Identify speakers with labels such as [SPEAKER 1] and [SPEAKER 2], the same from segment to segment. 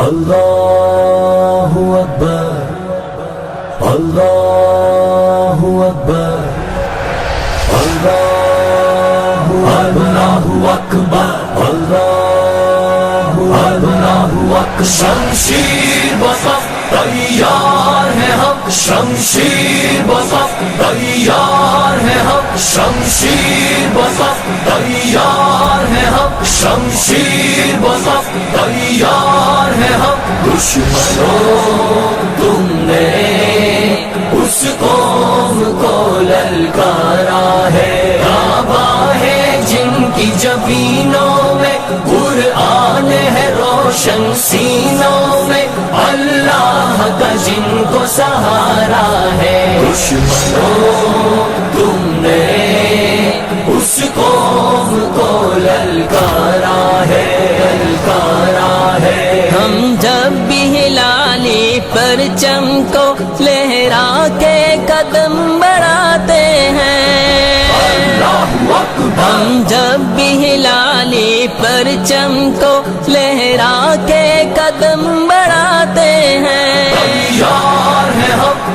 [SPEAKER 1] اللہ اکبر اللہ اکبر اللہ اکبر اللہ اکبر شمشیر بصف تیار ہے حق شمشیر بصف تیار ہے حق شمشیر بصف تیار ہے حق شمشیر بصف تیار ہے حق دشمنوں تم نے اس قوم کو للکارا ہے کعبہ ہے جن کی جبینوں میں قرآن ہے روشن سینوں میں اللہ کا جن کو سہارا ہے دشمنوں تم نے اس قوم کو للکارا ہے
[SPEAKER 2] ہم جب بھی ہلالی پرچم کو لہرا کے قدم بڑھاتے ہیں ہم جب بھی ہلالی پرچم کو لہرا کے قدم بڑھاتے ہیں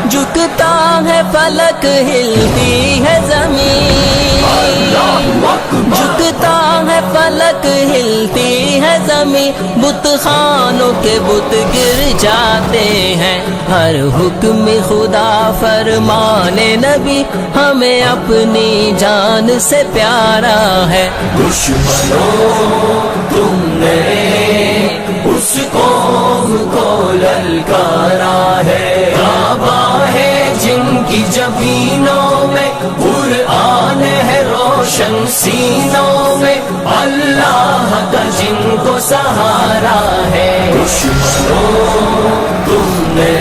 [SPEAKER 2] جھکتا ہے فلک ہلتی ہے زمین جھکتا ہے فلک ہلتی ہے زمین بت خانوں کے بت گر جاتے ہیں ہر حکم خدا فرمان نبی ہمیں اپنی جان سے پیارا ہے
[SPEAKER 1] دشمنوں تم نے اس قوم کو للکارا ہے کعبہ ہے جن کی جبینوں میں قرآن ہے روشن سینوں میں اللہ کا جن کو سہارا ہے دشمنوں تم نے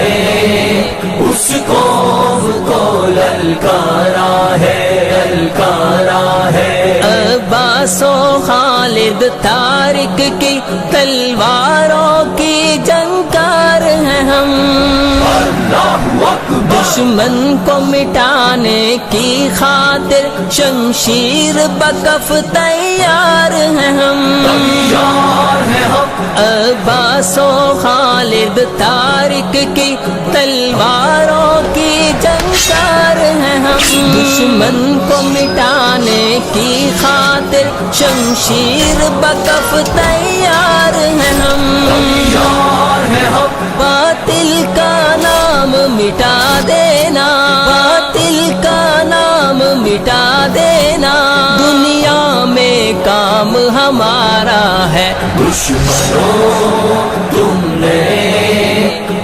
[SPEAKER 1] اس قوم کو للکارا ہے
[SPEAKER 2] عباس و خالد طارق کی تلواروں کی جنگار ہیں ہم دشمن کو مٹانے کی خاطر شمشیر بکف تیار ہیں ہم عباس و خالد طارق کی تلواروں کی جنگار ہیں ہم دشمن کو مٹانے کی خاطر شمشیر بکف تیار ہیں ہم باطل کا نام مٹا دینا باطل کا نام مٹا دینا دنیا میں کام ہمارا ہے
[SPEAKER 1] دشمنوں تم نے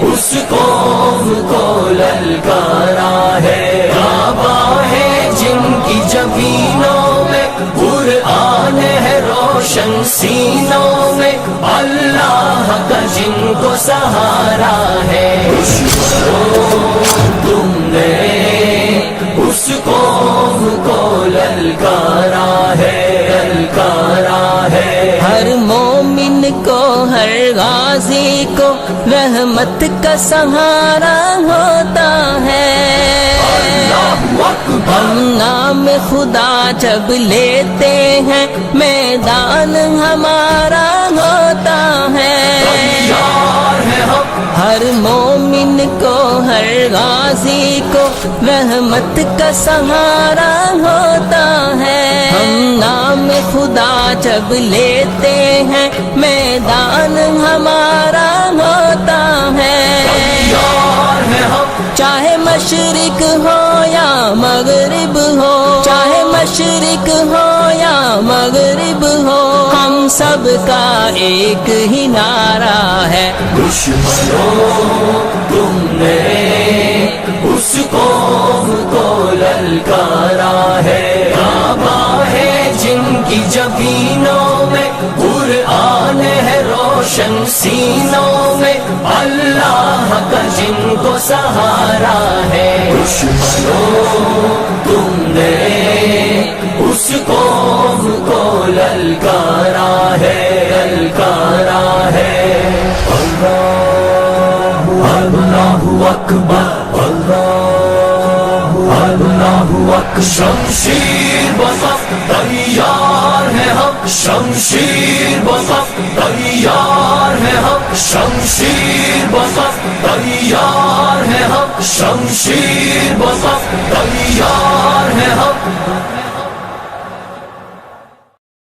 [SPEAKER 1] اس قوم کو للکارا ہے کعبہ ہے جن کی جبینوں میں قرآن ہے روشن سینوں میں اللہ کا جن کو سہارا ہے دشمنوں تم نے اس قوم کو للکارا ہے
[SPEAKER 2] ہر مومن کو ہر غازی کو رحمت کا سہارا ہوتا ہے ہم نام خدا جب لیتے ہیں میدان ہمارا ہوتا ہے ہر مومن کو ہر غازی کو رحمت کا سہارا ہوتا ہے ہم نام خدا جب لیتے ہیں میدان ہمارا ہوتا ہے چاہے مشرق ہو یا مغرب ہو چاہے مشرق ہو یا مغرب ہو ہم سب کا ایک ہی نعرہ ہے
[SPEAKER 1] دشمنوں تم نے اس قوم کو للکارا ہے کعبہ ہے جن کی جبینوں میں قرآن ہے روشن سینوں میں اللہ کا جن کو سہارا ہے دشمنوں تم نے اس قوم کو للکارا ہے اللہ اکبر اللہ اکبر شمشیر بصف تیار ہے حق شمشیر بصف تیار ہے ہم، شمشیر بصف تیار ہے ہم، شمشیر بصف تیار ہے ہم.